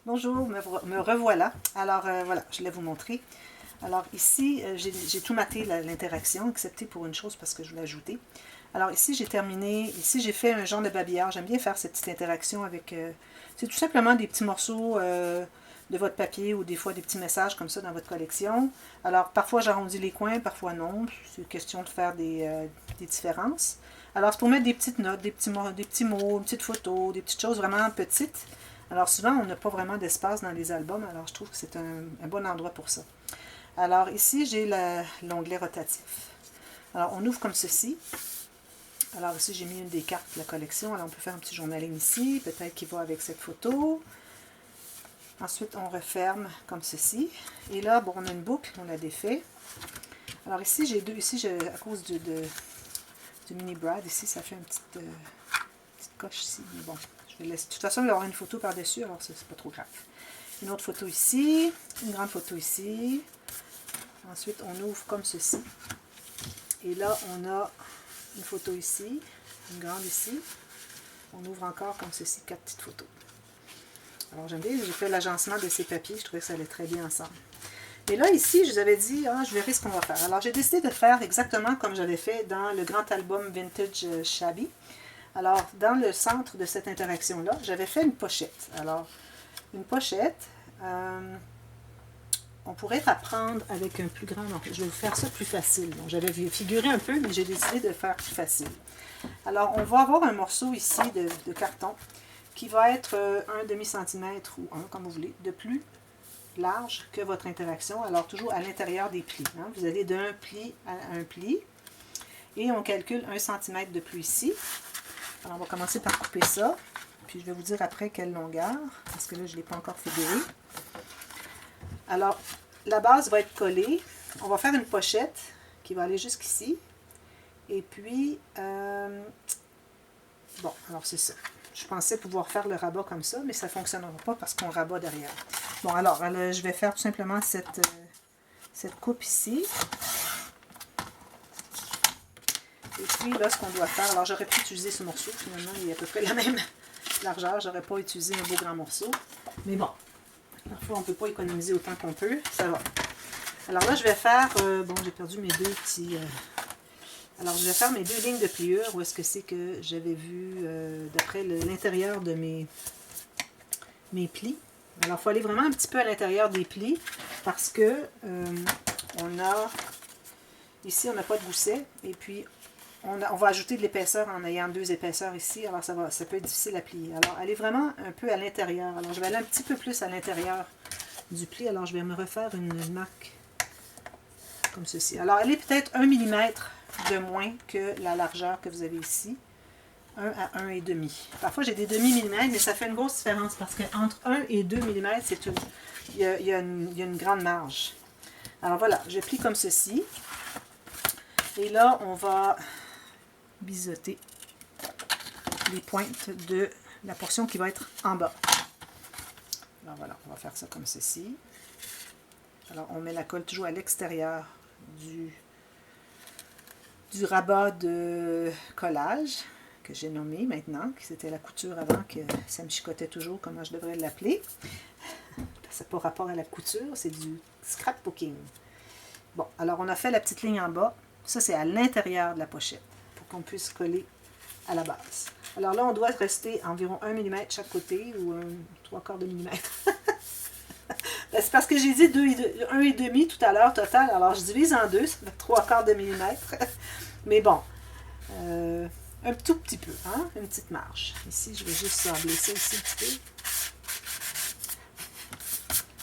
Bonjour, me revoilà. Alors voilà, je vais vous montrer. Alors ici, j'ai tout maté l'interaction, excepté pour une chose parce que je voulais ajouter. Alors ici, j'ai terminé. Ici, j'ai fait un genre de babillard. J'aime bien faire cette petite interaction avec... c'est tout simplement des petits morceaux de votre papier ou des fois des petits messages comme ça dans votre collection. Alors parfois, j'arrondis les coins, parfois non. C'est question de faire des différences. Alors c'est pour mettre des petites notes, des petits mots, une petite photo, des petites choses vraiment petites. Alors souvent, on n'a pas vraiment d'espace dans les albums, alors je trouve que c'est un bon endroit pour ça. Alors ici, j'ai l'onglet rotatif. Alors on ouvre comme ceci. Alors ici, j'ai mis une des cartes de la collection. Alors on peut faire un petit journaling ici, peut-être qu'il va avec cette photo. Ensuite, on referme comme ceci. Et là, bon, on a une boucle, on la défait. Alors ici, j'ai deux. Ici, à cause du mini brad, ici, ça fait une petite coche ici. Mais bon, je vais laisser. De toute façon, il va y avoir une photo par-dessus, alors c'est pas trop grave. Une autre photo ici, une grande photo ici. Ensuite, on ouvre comme ceci. Et là, on a une photo ici, une grande ici. On ouvre encore comme ceci, 4 petites photos. Alors, j'aime bien, j'ai fait l'agencement de ces papiers. Je trouvais que ça allait très bien ensemble. Et là, ici, je vous avais dit, je verrai ce qu'on va faire. Alors, j'ai décidé de faire exactement comme j'avais fait dans le grand album Vintage Shabby. Alors, dans le centre de cette interaction-là, j'avais fait une pochette. Alors, une pochette, on pourrait apprendre avec un plus grand... Non, je vais vous faire ça plus facile. J'avais figuré un peu, mais j'ai décidé de faire plus facile. Alors, on va avoir un morceau ici de carton qui va être un demi-centimètre ou un, comme vous voulez, de plus large que votre interaction. Alors, toujours à l'intérieur des plis. Hein. Vous allez d'un pli à un pli. Et on calcule 1 cm de plus ici. Alors, on va commencer par couper ça. Puis, je vais vous dire après quelle longueur, parce que là, je ne l'ai pas encore figuré. Alors, la base va être collée. On va faire une pochette qui va aller jusqu'ici. Et puis, bon, alors c'est ça. Je pensais pouvoir faire le rabat comme ça, mais ça ne fonctionnera pas parce qu'on rabat derrière. Bon, alors, je vais faire tout simplement cette coupe ici. Et puis, là, ce qu'on doit faire... Alors, j'aurais pu utiliser ce morceau. Finalement, il est à peu près la même largeur. J'aurais pas utilisé un beau grand morceau. Mais bon, parfois, on ne peut pas économiser autant qu'on peut. Ça va. Alors là, je vais faire... bon, j'ai perdu mes deux petits... alors, je vais faire mes deux lignes de pliure. Où est-ce que c'est que j'avais vu d'après l'intérieur de mes plis. Alors, il faut aller vraiment un petit peu à l'intérieur des plis parce que on a... Ici, on n'a pas de gousset. Et puis, on va ajouter de l'épaisseur en ayant deux épaisseurs ici. Alors, ça peut être difficile à plier. Alors, allez vraiment un peu à l'intérieur. Alors, je vais aller un petit peu plus à l'intérieur du pli. Alors, je vais me refaire une marque comme ceci. Alors, elle est peut-être 1 mm de moins que la largeur que vous avez ici. 1 à 1,5. Parfois, j'ai des demi-millimètres, mais ça fait une grosse différence parce qu'entre 1 et 2 mm, il y a une grande marge. Alors, voilà, je plie comme ceci. Et là, on va biseauter les pointes de la portion qui va être en bas. Alors voilà, on va faire ça comme ceci. Alors on met la colle toujours à l'extérieur du rabat de collage que j'ai nommé maintenant, qui c'était la couture avant, que ça me chicotait toujours comment je devrais l'appeler. Ça n'a pas rapport à la couture, c'est du scrapbooking. Bon, alors on a fait la petite ligne en bas. Ça, c'est à l'intérieur de la pochette pour qu'on puisse coller à la base. Alors là, on doit rester environ 1 mm chaque côté ou 3/4 de millimètre. C'est parce que j'ai dit 1,5 tout à l'heure total. Alors, je divise en deux, ça fait 3/4 de millimètre. Mais bon, un tout petit peu, hein? Une petite marge. Ici, je vais juste sabler ça ici un petit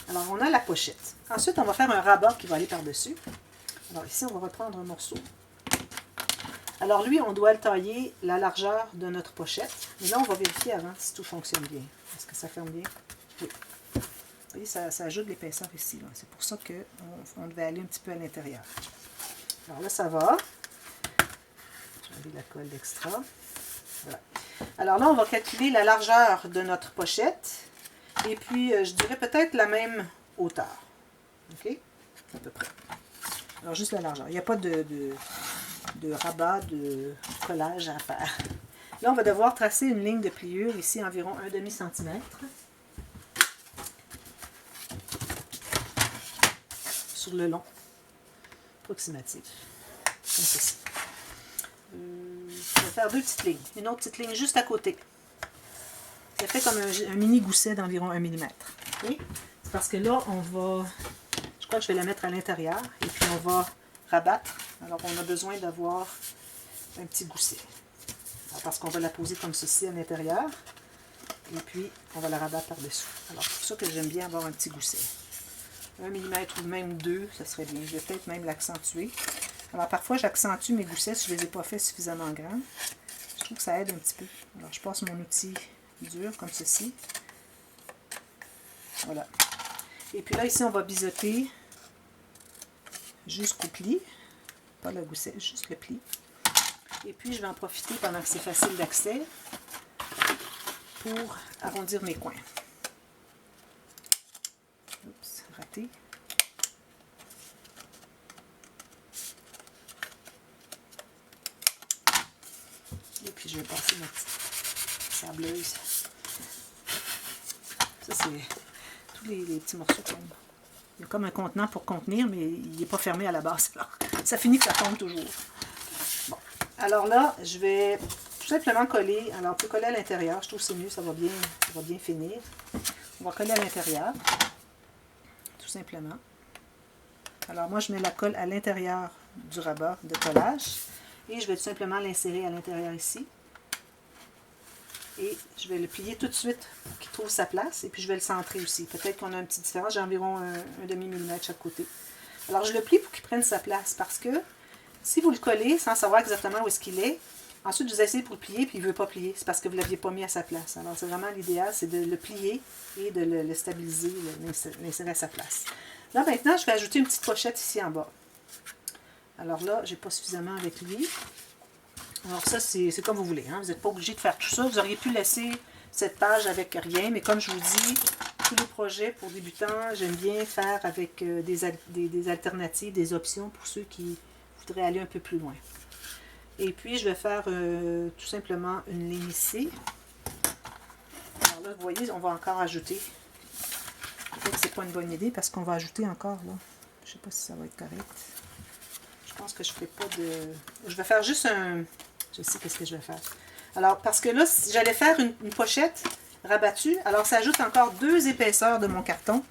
peu. Alors, on a la pochette. Ensuite, on va faire un rabat qui va aller par-dessus. Alors ici, on va reprendre un morceau. Alors lui, on doit le tailler la largeur de notre pochette. Mais là, on va vérifier avant si tout fonctionne bien. Est-ce que ça ferme bien? Oui. Vous voyez, ça ajoute de l'épaisseur ici. C'est pour ça qu'on devait aller un petit peu à l'intérieur. Alors là, ça va. J'ai enlevé la colle d'extra. Voilà. Alors là, on va calculer la largeur de notre pochette. Et puis, je dirais peut-être la même hauteur. OK? À peu près. Alors, juste la largeur. Il n'y a pas de rabat, de collage à faire. Là, on va devoir tracer une ligne de pliure, ici, environ 1/2 cm. sur le long, approximatif, comme ceci. Je vais faire 2 petites lignes, une autre petite ligne juste à côté. Ça fait comme un mini gousset d'environ 1 mm. Okay? C'est parce que là, on va, je crois que je vais la mettre à l'intérieur et puis on va rabattre. Alors, on a besoin d'avoir un petit gousset. Alors, parce qu'on va la poser comme ceci à l'intérieur et puis on va la rabattre par-dessous. Alors, c'est pour ça que j'aime bien avoir un petit gousset. 1 mm ou même 2, ça serait bien. Je vais peut-être même l'accentuer. Alors, parfois, j'accentue mes goussets si je ne les ai pas fait suffisamment grands. Je trouve que ça aide un petit peu. Alors, je passe mon outil dur, comme ceci. Voilà. Et puis là, ici, on va biseauter jusqu'au pli. Pas le gousset, juste le pli. Et puis, je vais en profiter pendant que c'est facile d'accès pour arrondir mes coins. Oups, raté. Et puis, je vais passer ma petite sableuse. Ça, c'est tous les petits morceaux comme. Il y a comme un contenant pour contenir, mais il n'est pas fermé à la base. Alors, ça finit que ça tombe toujours. Bon. Alors là, je vais tout simplement coller. Alors, on peut coller à l'intérieur. Je trouve que c'est mieux, ça va bien finir. On va coller à l'intérieur. Tout simplement. Alors, moi, je mets la colle à l'intérieur du rabat de collage. Et je vais tout simplement l'insérer à l'intérieur ici. Et je vais le plier tout de suite pour qu'il trouve sa place. Et puis je vais le centrer aussi. Peut-être qu'on a un petit différence. J'ai environ un demi-millimètre chaque côté. Alors je le plie pour qu'il prenne sa place. Parce que si vous le collez sans savoir exactement où est-ce qu'il est, ensuite vous essayez pour le plier puis il ne veut pas plier. C'est parce que vous ne l'aviez pas mis à sa place. Alors c'est vraiment l'idéal, c'est de le plier et de le stabiliser, l'insérer à sa place. Là maintenant, je vais ajouter une petite pochette ici en bas. Alors là, je n'ai pas suffisamment avec lui. Alors ça, c'est comme vous voulez. Hein? Vous n'êtes pas obligé de faire tout ça. Vous auriez pu laisser cette page avec rien. Mais comme je vous dis, tous les projets pour débutants, j'aime bien faire avec des alternatives, des options pour ceux qui voudraient aller un peu plus loin. Et puis, je vais faire tout simplement une ligne ici. Alors là, vous voyez, on va encore ajouter. Peut-être que ce n'est pas une bonne idée parce qu'on va ajouter encore. Là. Je ne sais pas si ça va être correct. Je pense que je ne ferai pas de... Je vais faire juste un... Je sais qu'est-ce que je vais faire. Alors, parce que là, si j'allais faire une pochette rabattue, alors ça ajoute encore 2 épaisseurs de mon carton.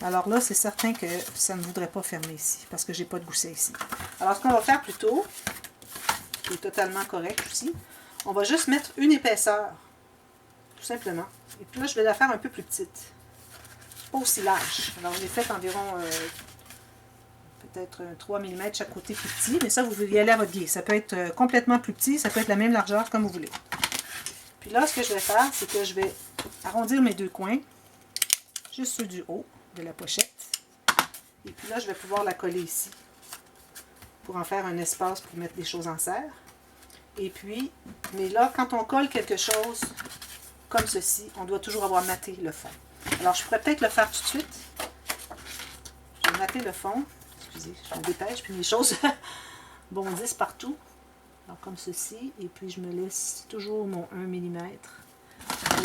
Alors là, c'est certain que ça ne voudrait pas fermer ici, parce que j'ai pas de gousset ici. Alors, ce qu'on va faire plutôt, qui est totalement correct aussi, on va juste mettre une épaisseur, tout simplement. Et puis là, je vais la faire un peu plus petite. Pas aussi large. Alors, je l'ai fait environ... peut-être 3 mm chaque côté plus petit, mais ça, vous pouvez y aller à votre guise. Ça peut être complètement plus petit, ça peut être la même largeur comme vous voulez. Puis là, ce que je vais faire, c'est que je vais arrondir mes 2 coins, juste ceux du haut de la pochette. Et puis là, je vais pouvoir la coller ici, pour en faire un espace pour mettre des choses en serre. Et puis, mais là, quand on colle quelque chose comme ceci, on doit toujours avoir matté le fond. Alors, je pourrais peut-être le faire tout de suite. Je vais mater le fond. Excusez, je me dépêche, puis mes choses bondissent partout. Alors, comme ceci. Et puis, je me laisse toujours mon 1 mm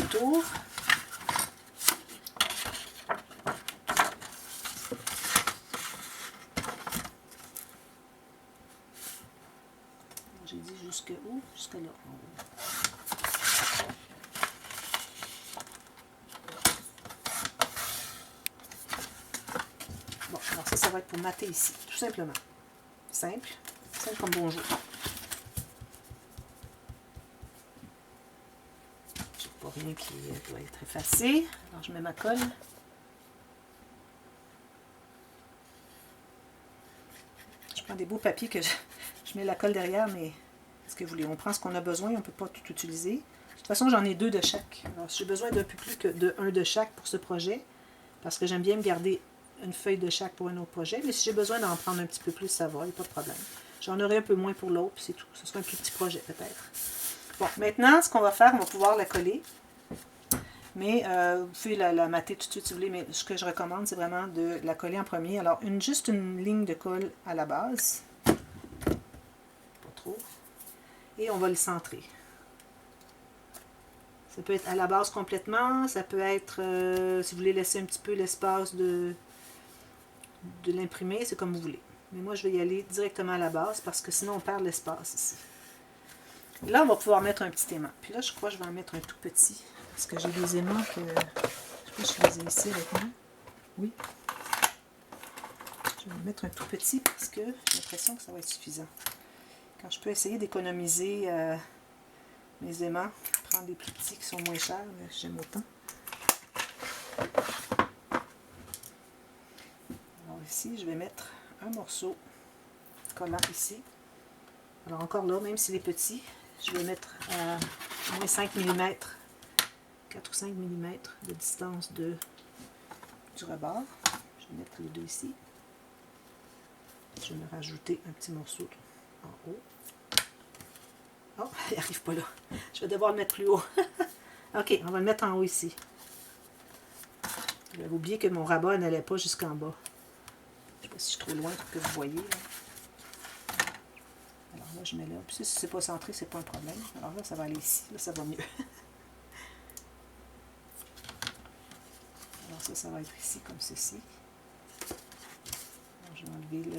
autour. J'ai dit jusque où? Jusque là. Bon, alors ça va être pour mater ici, tout simplement. Simple. Simple comme bonjour. J'ai pas rien qui doit être effacé. Alors, je mets ma colle. Je prends des beaux papiers que je mets la colle derrière, mais ce que vous voulez, on prend ce qu'on a besoin, on ne peut pas tout utiliser. De toute façon, j'en ai 2 de chaque. Alors, j'ai besoin d'un peu plus que de 1 de chaque pour ce projet, parce que j'aime bien me garder une feuille de chaque pour un autre projet, mais si j'ai besoin d'en prendre un petit peu plus, ça va, il n'y a pas de problème. J'en aurai un peu moins pour l'autre, puis c'est tout. Ce sera un plus petit projet, peut-être. Bon, maintenant, ce qu'on va faire, on va pouvoir la coller. Mais vous pouvez la mater tout de suite si vous voulez, mais ce que je recommande, c'est vraiment de la coller en premier. Alors, juste une ligne de colle à la base. Pas trop. Et on va le centrer. Ça peut être à la base complètement, ça peut être, si vous voulez laisser un petit peu l'espace de de l'imprimer, c'est comme vous voulez. Mais moi, je vais y aller directement à la base parce que sinon, on perd l'espace ici. Là, on va pouvoir mettre un petit aimant. Puis là, je crois que je vais en mettre un tout petit. Parce que j'ai des aimants que... Je sais pas si je les ai ici avec moi. Oui. Je vais en mettre un tout petit parce que j'ai l'impression que ça va être suffisant. Quand je peux essayer d'économiser mes aimants, prendre des plus petits qui sont moins chers, j'aime autant. Alors ici, je vais mettre un morceau collant ici. Alors encore là, même s'il est petit, je vais mettre à moins 5 mm, 4 ou 5 mm de distance du rebord. Je vais mettre les deux ici. Je vais me rajouter un petit morceau en haut. Oh, il n'arrive pas là. Je vais devoir le mettre plus haut. Ok, on va le mettre en haut ici. J'avais oublié que mon rabat n'allait pas jusqu'en bas. Je ne sais pas si je suis trop loin pour que vous voyez. Là. Alors là, je mets là. Puis si c'est pas centré, c'est pas un problème. Alors là, ça va aller ici. Là, ça va mieux. Alors ça va être ici comme ceci. Alors, je vais enlever le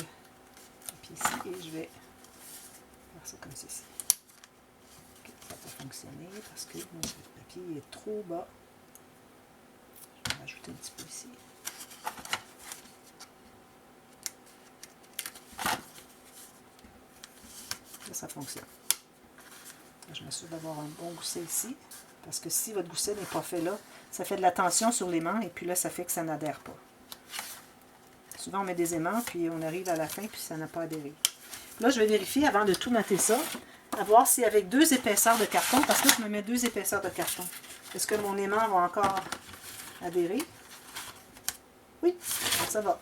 papier ici et je vais faire ça comme ceci. Okay, ça va fonctionner parce que le papier est trop bas. Je vais rajouter un petit peu ici. Là, ça fonctionne. Là, je m'assure d'avoir un bon gousset ici. Parce que si votre gousset n'est pas fait là, ça fait de la tension sur l'aimant et puis là, ça fait que ça n'adhère pas. Souvent, on met des aimants, puis on arrive à la fin, puis ça n'a pas adhéré. Là, je vais vérifier avant de tout mater ça, à voir si avec 2 épaisseurs de carton, parce que je me mets 2 épaisseurs de carton, est-ce que mon aimant va encore adhérer? Oui, ça va.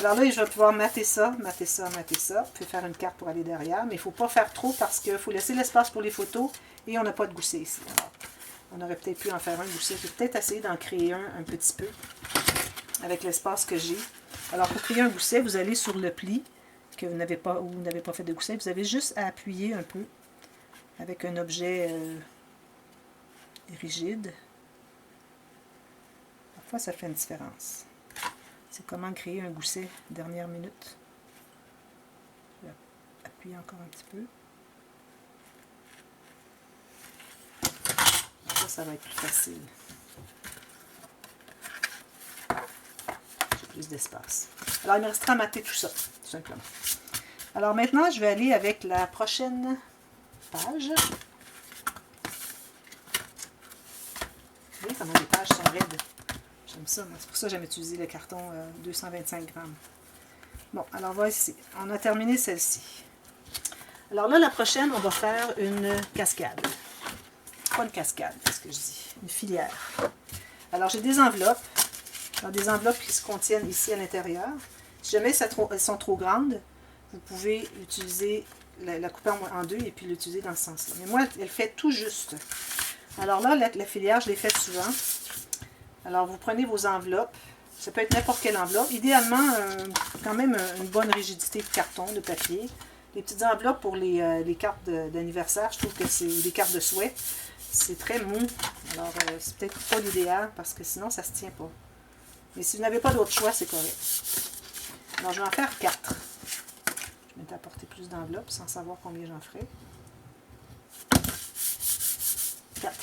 Alors là, je vais pouvoir mater ça, mater ça, mater ça. Je vais faire une carte pour aller derrière, mais il ne faut pas faire trop parce qu'il faut laisser l'espace pour les photos et on n'a pas de gousset ici. Alors, on aurait peut-être pu en faire un gousset. Je vais peut-être essayer d'en créer un petit peu avec l'espace que j'ai. Alors, pour créer un gousset, vous allez sur le pli que vous n'avez pas, ou vous n'avez pas fait de gousset. Vous avez juste à appuyer un peu avec un objet rigide. Parfois, ça fait une différence. C'est comment créer un gousset dernière minute. Je vais appuyer encore un petit peu. Ça va être plus facile. J'ai plus d'espace. Alors, il me restera à mater tout ça, tout simplement. Alors maintenant, je vais aller avec la prochaine page. Vous voyez comment les pages sont raides. J'aime ça, c'est pour ça que j'aime utiliser le carton 225 grammes. Bon, alors voici, on a terminé celle-ci. Alors là, la prochaine, on va faire une cascade. Pas une cascade, c'est ce que je dis, une filière. Alors j'ai des enveloppes. Alors, des enveloppes qui se contiennent ici à l'intérieur. Si jamais elles sont trop grandes, vous pouvez utiliser la couper en deux et puis l'utiliser dans ce sens-là. Mais moi, elle fait tout juste. Alors là, la filière, je l'ai faite souvent. Alors, vous prenez vos enveloppes. Ça peut être n'importe quelle enveloppe. Idéalement, quand même une bonne rigidité de carton, de papier. Les petites enveloppes pour les cartes d'anniversaire, je trouve que c'est des cartes de souhait. C'est très mou. Alors, c'est peut-être pas l'idéal parce que sinon, ça ne se tient pas. Mais si vous n'avez pas d'autre choix, c'est correct. Alors, je vais en faire 4. Je vais apporter plus d'enveloppes sans savoir combien j'en ferai. 4.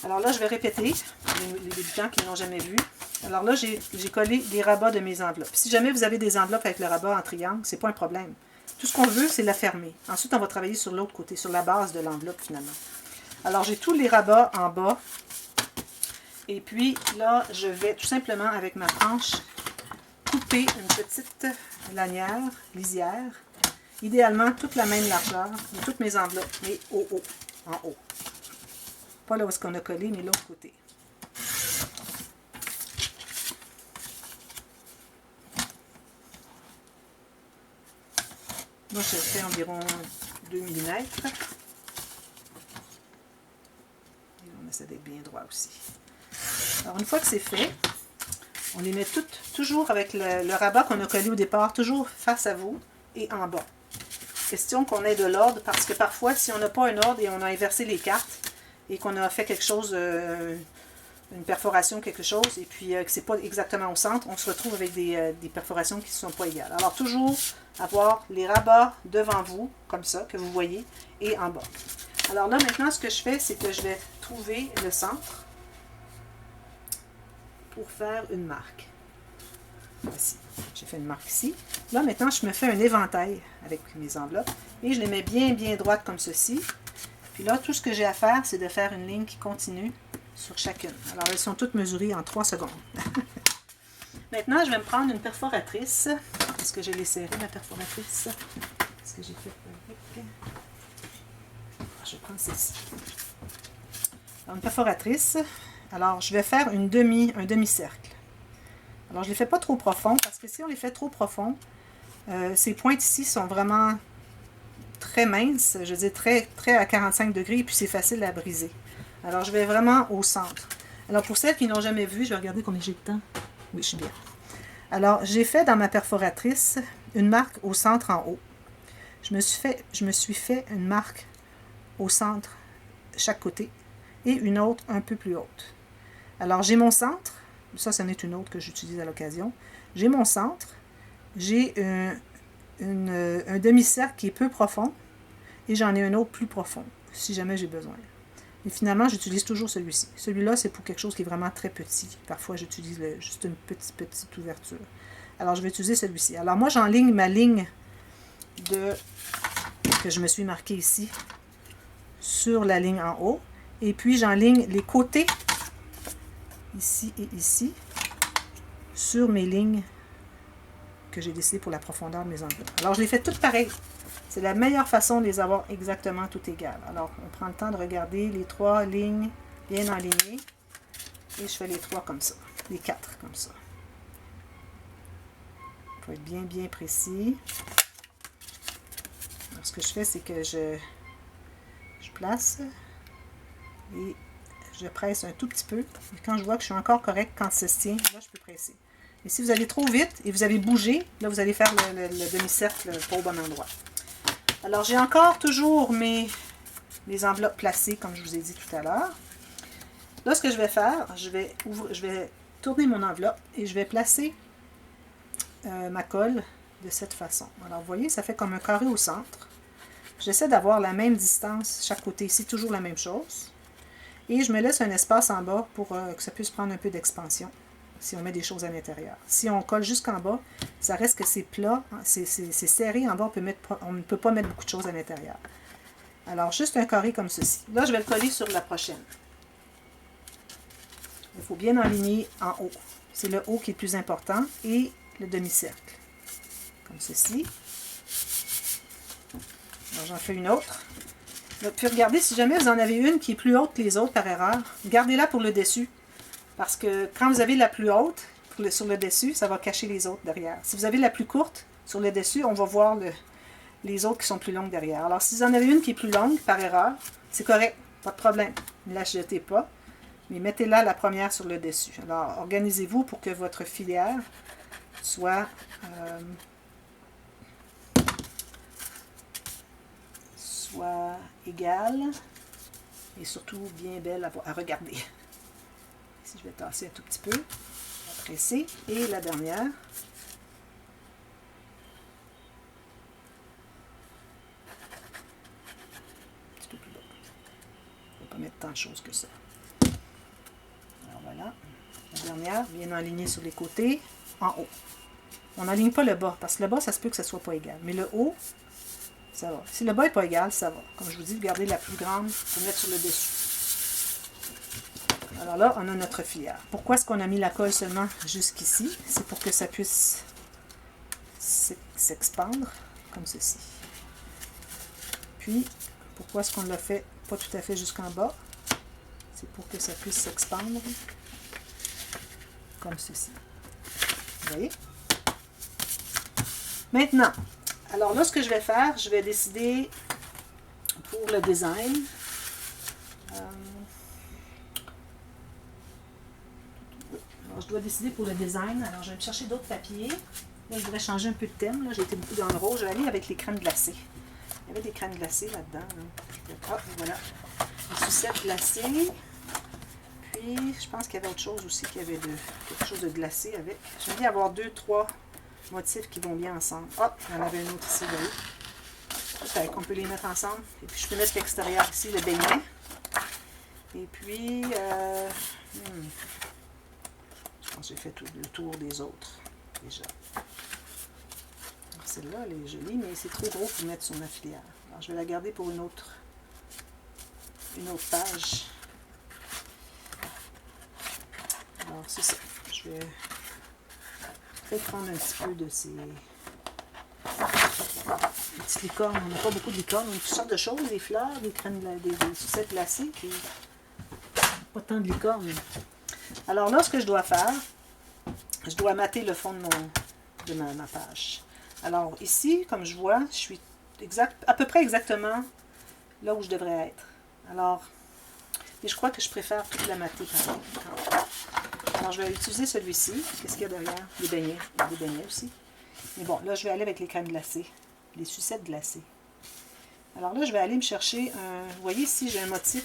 Alors là, je vais répéter, les débutants qui ne l'ont jamais vu. Alors là, j'ai collé les rabats de mes enveloppes. Si jamais vous avez des enveloppes avec le rabat en triangle, c'est pas un problème. Tout ce qu'on veut, c'est la fermer. Ensuite, on va travailler sur l'autre côté, sur la base de l'enveloppe finalement. Alors, j'ai tous les rabats en bas. Et puis là, je vais tout simplement, avec ma tranche, couper une petite lanière, lisière. Idéalement, toute la même largeur de toutes mes enveloppes, mais au haut, en haut. Pas là où est-ce qu'on a collé, mais l'autre côté. Moi, je fais environ 2 mm. Et on essaie d'être bien droit aussi. Alors, une fois que c'est fait, on les met toutes, toujours avec le rabat qu'on a collé au départ, toujours face à vous et en bas. Question qu'on ait de l'ordre, parce que parfois, si on n'a pas un ordre et on a inversé les cartes, et qu'on a fait quelque chose, une perforation, quelque chose, et puis que c'est pas exactement au centre, on se retrouve avec des perforations qui ne sont pas égales. Alors toujours avoir les rabats devant vous, comme ça, que vous voyez, et en bas. Alors là, maintenant, ce que je fais, c'est que je vais trouver le centre pour faire une marque. Voici. J'ai fait une marque ici. Là, maintenant, je me fais un éventail avec mes enveloppes et je les mets bien, bien droites comme ceci. Puis là, tout ce que j'ai à faire, c'est de faire une ligne qui continue sur chacune. Alors, elles sont toutes mesurées en 3 secondes. Maintenant, je vais me prendre une perforatrice. Est-ce que je l'ai serrée, ma perforatrice? Qu'est-ce que j'ai fait avec? Je vais prendre celle-ci. Une perforatrice. Alors, je vais faire un demi-cercle. Alors, je ne les fais pas trop profond, parce que si on les fait trop profond, ces pointes ici sont vraiment très minces, je veux dire très à 45 degrés, et puis c'est facile à briser. Alors, je vais vraiment au centre. Alors, pour celles qui n'ont jamais vu, je vais regarder combien j'ai de temps. Oui, je suis bien. Alors, j'ai fait dans ma perforatrice une marque au centre en haut. Je me suis fait une marque au centre, chaque côté, et une autre un peu plus haute. Alors, j'ai mon centre. Ça, c'en est une autre que j'utilise à l'occasion. J'ai mon centre, j'ai un demi-cercle qui est peu profond, et j'en ai un autre plus profond, si jamais j'ai besoin. Et finalement, j'utilise toujours celui-ci. Celui-là, c'est pour quelque chose qui est vraiment très petit. Parfois, j'utilise juste une petite ouverture. Alors, je vais utiliser celui-ci. Alors, moi, j'enligne ma ligne que je me suis marquée ici sur la ligne en haut. Et puis, j'enligne les côtés ici et ici, sur mes lignes que j'ai décidées pour la profondeur de mes enveloppes. Alors, je les fais toutes pareilles. C'est la meilleure façon de les avoir exactement toutes égales. Alors, on prend le temps de regarder les 3 lignes bien enlignées. Et je fais les 3 comme ça. Les 4 comme ça. Il faut être bien, bien précis. Alors, ce que je fais, c'est que je place et je presse un tout petit peu. Et quand je vois que je suis encore correct quand ça se tient, là, je peux presser. Et si vous allez trop vite et vous avez bougé, là, vous allez faire le demi-cercle pas au bon endroit. Alors, j'ai encore toujours mes enveloppes placées, comme je vous ai dit tout à l'heure. Là, ce que je vais faire, je vais tourner mon enveloppe et je vais placer ma colle de cette façon. Alors, vous voyez, ça fait comme un carré au centre. J'essaie d'avoir la même distance chaque côté ici, toujours la même chose. Et je me laisse un espace en bas pour que ça puisse prendre un peu d'expansion, si on met des choses à l'intérieur. Si on colle jusqu'en bas, ça reste que c'est plat, c'est serré en bas, on ne peut pas mettre beaucoup de choses à l'intérieur. Alors, juste un carré comme ceci. Là, je vais le coller sur la prochaine. Il faut bien enligner en haut. C'est le haut qui est le plus important et le demi-cercle. Comme ceci. Alors, j'en fais une autre. Puis regardez, si jamais vous en avez une qui est plus haute que les autres par erreur, gardez-la pour le dessus. Parce que quand vous avez la plus haute sur le dessus, ça va cacher les autres derrière. Si vous avez la plus courte sur le dessus, on va voir les autres qui sont plus longues derrière. Alors, si vous en avez une qui est plus longue par erreur, c'est correct, pas de problème. Ne la jetez pas, mais mettez-la la première sur le dessus. Alors, organisez-vous pour que votre filière soit égale et surtout bien belle à regarder. Ici, je vais tasser un tout petit peu, la presser, et la dernière. Un petit peu plus bas. Je ne vais pas mettre tant de choses que ça. Alors voilà, la dernière, bien alignée sur les côtés, en haut. On n'aligne pas le bas, parce que le bas, ça se peut que ça ne soit pas égal. Mais le haut, ça va. Si le bas n'est pas égal, ça va. Comme je vous dis, gardez la plus grande pour mettre sur le dessus. Alors là, on a notre filière. Pourquoi est-ce qu'on a mis la colle seulement jusqu'ici? C'est pour que ça puisse s'expandre comme ceci. Puis, pourquoi est-ce qu'on l'a fait pas tout à fait jusqu'en bas? C'est pour que ça puisse s'expandre comme ceci. Vous voyez? Maintenant, alors là, ce que je vais faire, je vais décider pour le design. Alors, je dois décider pour le design. Alors, je vais me chercher d'autres papiers. Là, je voudrais changer un peu de thème. J'ai été beaucoup dans le rose. Je vais aller avec les crèmes glacées. Il y avait des crèmes glacées là-dedans. Ah, voilà. Les sucettes glacées. Puis, puis, je pense qu'il y avait autre chose aussi, qu'il y avait quelque chose de glacé avec. J'aime bien avoir 2-3 motifs qui vont bien ensemble. Ah, il y en avait un autre ici, vous voyez. Peut-être qu'on peut les mettre ensemble. Et puis, je peux mettre l'extérieur ici, le beignet. Et puis, je pense que j'ai fait tout le tour des autres, déjà. Celle-là, elle est jolie, mais c'est trop gros pour mettre sur ma filière. Alors, je vais la garder pour une autre page. Alors, c'est ça. Je vais peut-être prendre un petit peu de ces petites licornes. On n'a pas beaucoup de licornes. On a toutes sortes de choses, des fleurs, des crèmes, des sucettes glacées, puis pas tant de licornes. Alors là, ce que je dois faire, je dois mater le fond de ma page. Alors ici, comme je vois, je suis à peu près exactement là où je devrais être. Alors, et je crois que je préfère toute la mater pareil. Alors, je vais utiliser celui-ci. Qu'est-ce qu'il y a derrière? Des beignets. Il y a des beignets aussi. Mais bon, là, je vais aller avec les crèmes glacées. Les sucettes glacées. Alors là, je vais aller me chercher un... Vous voyez ici, j'ai un motif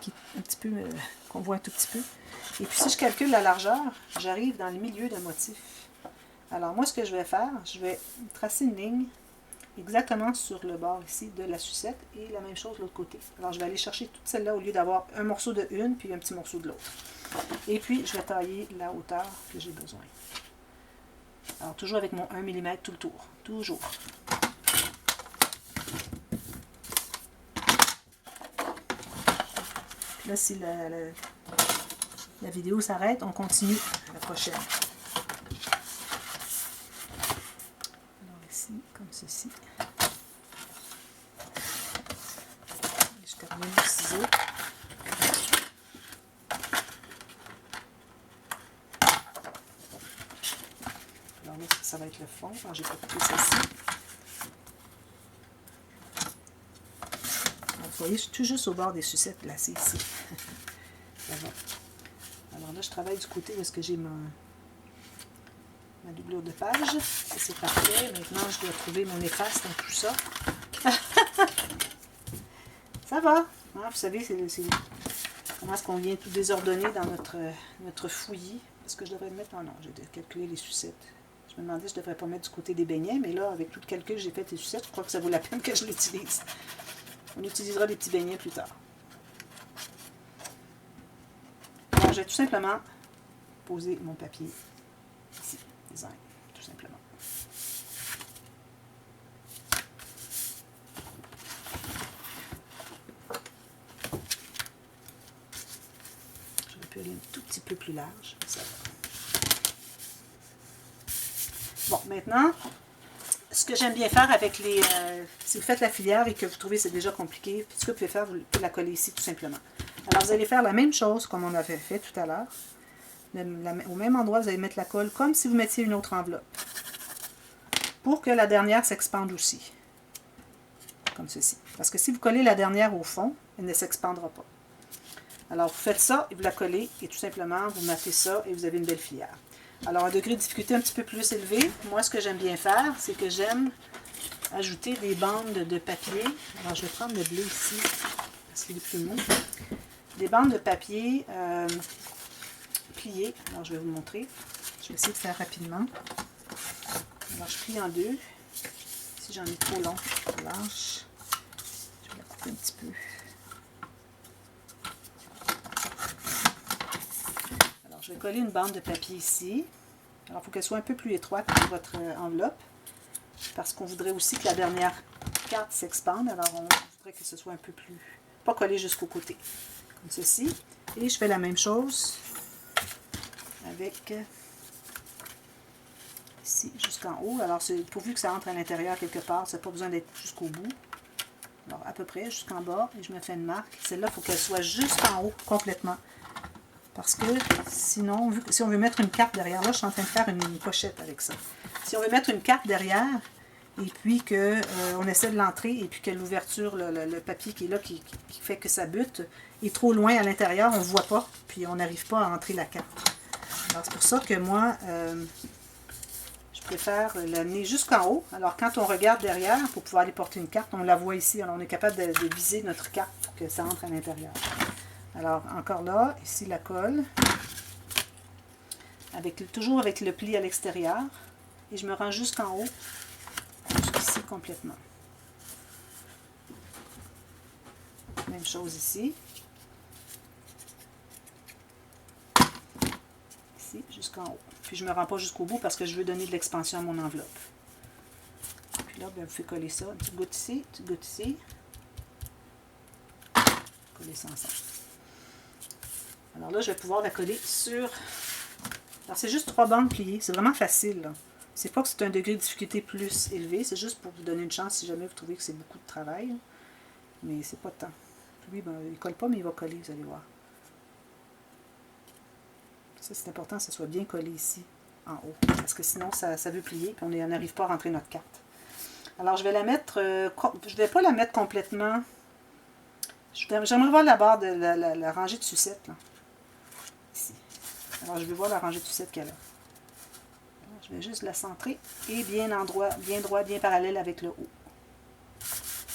qui est un petit peu... qu'on voit un tout petit peu. Et puis, si je calcule la largeur, j'arrive dans le milieu d'un motif. Alors, moi, ce que je vais faire, je vais tracer une ligne exactement sur le bord ici de la sucette et la même chose de l'autre côté. Alors, je vais aller chercher toute celle-là au lieu d'avoir un morceau de une puis un petit morceau de l'autre. Et puis, je vais tailler la hauteur que j'ai besoin. Alors, toujours avec mon 1 mm tout le tour. Toujours. Là, si la vidéo s'arrête, on continue à la prochaine. Alors ici, comme ceci. Je termine le ciseau. Alors là, ça va être le fond. Alors, j'ai pas coupé ceci. Vous voyez, je suis tout juste au bord des sucettes glacées ici. Ça va. Alors là, je travaille du côté où est-ce que j'ai ma doublure de page. C'est parfait. Maintenant, je dois trouver mon efface dans tout ça. Ça va. Hein, vous savez, c'est comment est-ce qu'on vient tout désordonner dans notre fouillis. Est-ce que je devrais mettre... Non, j'ai calculé les sucettes. Je me demandais si je ne devrais pas mettre du côté des beignets, mais là, avec tout le calcul que j'ai fait des sucettes, je crois que ça vaut la peine que je l'utilise. On utilisera les petits beignets plus tard. Alors, je vais tout simplement poser mon papier ici, design, tout simplement. Je vais peux aller un tout petit peu plus large. Ça va. Bon, maintenant, ce que j'aime bien faire avec les... si vous faites la filière et que vous trouvez que c'est déjà compliqué, ce que vous pouvez faire, vous pouvez la coller ici tout simplement. Alors, vous allez faire la même chose comme on avait fait tout à l'heure. Au même endroit, vous allez mettre la colle comme si vous mettiez une autre enveloppe. Pour que la dernière s'expande aussi. Comme ceci. Parce que si vous collez la dernière au fond, elle ne s'expandera pas. Alors, vous faites ça et vous la collez et tout simplement, vous matez ça et vous avez une belle filière. Alors, un degré de difficulté un petit peu plus élevé. Moi, ce que j'aime bien faire, c'est que j'aime ajouter des bandes de papier. Alors, je vais prendre le bleu ici, parce qu'il est plus mou. Des bandes de papier pliées. Alors, je vais vous montrer. Je vais essayer de faire rapidement. Alors, je plie en deux. Si j'en ai trop long, je lâche. Je vais la couper un petit peu. Alors, je vais coller une bande de papier ici. Alors, il faut qu'elle soit un peu plus étroite que votre enveloppe. Parce qu'on voudrait aussi que la dernière carte s'expande. Alors, on voudrait que ce soit un peu plus... pas collé jusqu'au côté. Comme ceci. Et je fais la même chose avec ici jusqu'en haut. Alors, c'est pourvu que ça entre à l'intérieur quelque part, ça n'a pas besoin d'être jusqu'au bout. Alors, à peu près jusqu'en bas, et je me fais une marque. Celle-là, il faut qu'elle soit juste en haut, complètement. Parce que sinon, si on veut mettre une carte derrière, là, je suis en train de faire une pochette avec ça. Si on veut mettre une carte derrière, et puis qu'on essaie de l'entrer, et puis que l'ouverture, le papier qui est là, qui fait que ça bute, est trop loin à l'intérieur, on ne voit pas, puis on n'arrive pas à entrer la carte. Alors, c'est pour ça que moi, je préfère l'amener jusqu'en haut. Alors, quand on regarde derrière, pour pouvoir aller porter une carte, on la voit ici. Alors, on est capable de viser notre carte pour que ça entre à l'intérieur. Alors, encore là, ici la colle, toujours avec le pli à l'extérieur, et je me rends jusqu'en haut, jusqu'ici complètement. Même chose ici. Ici, jusqu'en haut. Puis je ne me rends pas jusqu'au bout parce que je veux donner de l'expansion à mon enveloppe. Puis là, bien, vous faites coller ça, une petite goutte ici, une petite goutte ici. Coller ça ensemble. Alors là, je vais pouvoir la coller sur... Alors, c'est juste 3 bandes pliées. C'est vraiment facile. C'est pas que c'est un degré de difficulté plus élevé. C'est juste pour vous donner une chance si jamais vous trouvez que c'est beaucoup de travail. Mais c'est pas tant. Lui, ben, il ne colle pas, mais il va coller, vous allez voir. Ça, c'est important que ça soit bien collé ici, en haut. Parce que sinon, ça veut plier, puis on n'arrive pas à rentrer notre carte. Alors, je vais la mettre... je ne vais pas la mettre complètement... J'aimerais voir la barre de la rangée de sucettes, là. Ici. Alors, je vais voir la rangée de sucettes qu'elle a. Alors, je vais juste la centrer et bien droit, bien parallèle avec le haut.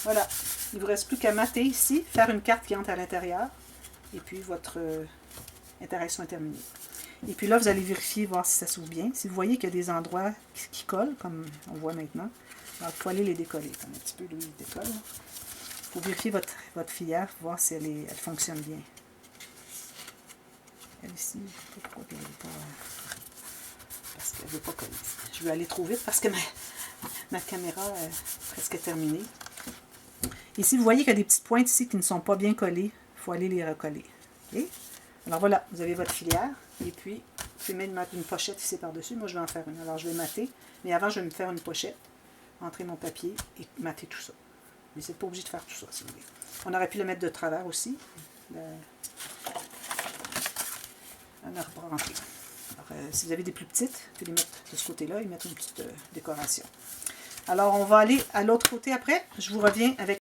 Voilà. Il ne vous reste plus qu'à mater ici, faire une carte qui entre à l'intérieur. Et puis, votre interaction est terminée. Et puis là, vous allez vérifier, voir si ça s'ouvre bien. Si vous voyez qu'il y a des endroits qui collent, comme on voit maintenant, alors il faut aller les décoller. Comme un petit peu, lui, il décolle. Il faut vérifier votre filière, voir si elle fonctionne bien. Elle ici, je ne sais pas pourquoi elle n'est pas... Parce qu'elle ne veut pas coller. Je vais aller trop vite parce que ma caméra est presque terminée. Ici, vous voyez qu'il y a des petites pointes ici qui ne sont pas bien collées. Il faut aller les recoller. Okay? Alors voilà, vous avez votre filière. Et puis, vous pouvez même mettre une pochette ici par-dessus. Moi, je vais en faire une. Alors, je vais mater. Mais avant, je vais me faire une pochette. Entrer mon papier et mater tout ça. Mais c'est pas obligé de faire tout ça, si vous voulez. On aurait pu le mettre de travers aussi. Un arbre rentré. Alors, si vous avez des plus petites, vous pouvez les mettre de ce côté-là et mettre une petite décoration. Alors, on va aller à l'autre côté après. Je vous reviens avec